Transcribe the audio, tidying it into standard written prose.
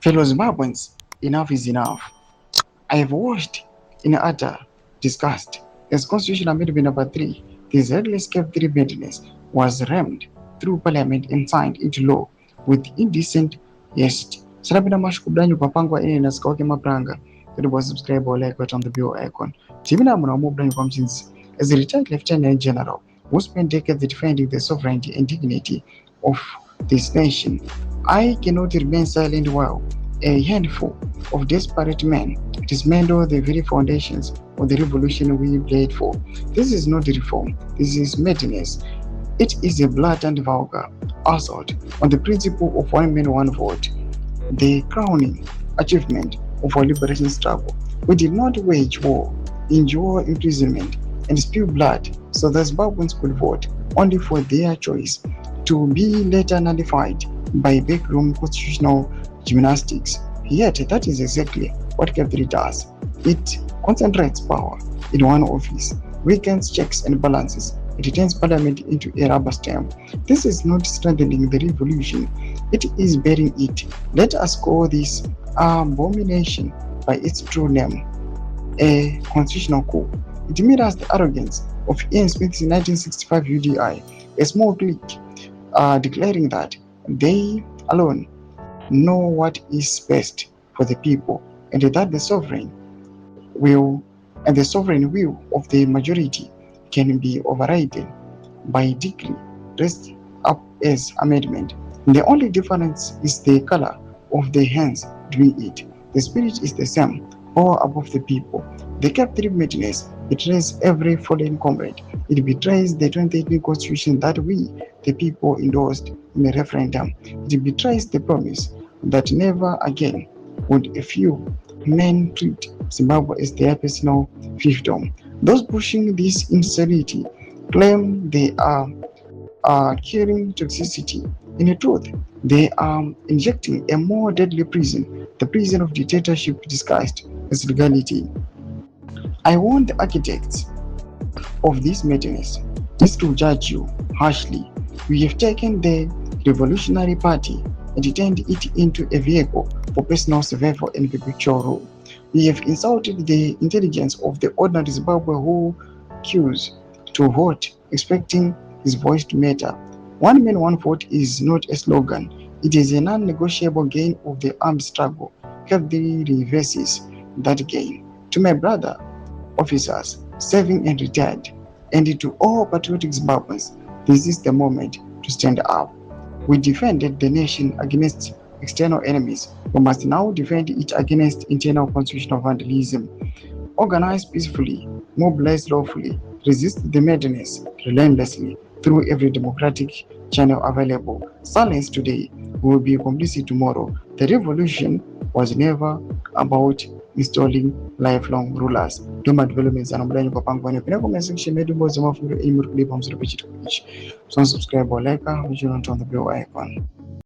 Fellow Zimbabweans, enough is enough. I have watched in utter disgust as Constitution Amendment number 3, this headless Cap 3 madness was rammed through Parliament and signed into law with indecent haste. Sarabina Mashkudanyu Papangwa in Naskoke Mapranga, that was subscribe or like on the bio icon. Timina Munamu comes as a retired Lieutenant General who spent decades defending the sovereignty and dignity of this nation. I cannot remain silent while a handful of desperate men dismantle the very foundations of the revolution we played for. This is not reform, this is madness. It is a blatant vulgar assault on the principle of one man, one vote, the crowning achievement of our liberation struggle. We did not wage war, endure imprisonment, and spill blood so that Zimbabweans could vote only for their choice to be later nullified by backroom constitutional gymnastics. Yet that is exactly what Cap 3 does. It concentrates power in one office, weakens checks and balances, it turns parliament into a rubber stamp. This is not strengthening the revolution, it is burying it. Let us call this abomination by its true name, a constitutional coup. It mirrors the arrogance of Ian Smith's 1965 UDI, a small clique declaring that they alone know what is best for the people, and that the sovereign will of the majority can be overridden by decree dressed up as amendment. The only difference is the color of the hands doing it. The spirit is the same, power above the people. The Cap 3 madness betrays every fallen comrade. It betrays the 2018 constitution that we, the people, endorsed in the referendum. It betrays the promise that never again would a few men treat Zimbabwe as their personal fiefdom. Those pushing this insanity claim they are curing toxicity. In truth, they are injecting a more deadly prison, the prison of dictatorship disguised as legality. I want the architects of this madness is to judge you harshly. We have taken the Revolutionary Party and turned it into a vehicle for personal survival and perpetual rule. We have insulted the intelligence of the ordinary Zimbabwe who queues to vote, expecting his voice to matter. One man, one vote is not a slogan. It is a non-negotiable gain of the armed struggle. Cap 3 reverses that gain. To my brother officers, serving and retired, and to all patriotic Zimbabweans, this is the moment to stand up. We defended the nation against external enemies. We must now defend it against internal constitutional vandalism. Organize peacefully, mobilize lawfully, resist the madness relentlessly through every democratic channel available. Silence today will be complicit tomorrow. The revolution was never about installing lifelong rulers. Doma developments and online kwa pango ni comment section medu bozo mafunzo ili mrudi pa msuru pichi. So subscribe or like, which you don't on the bell icon.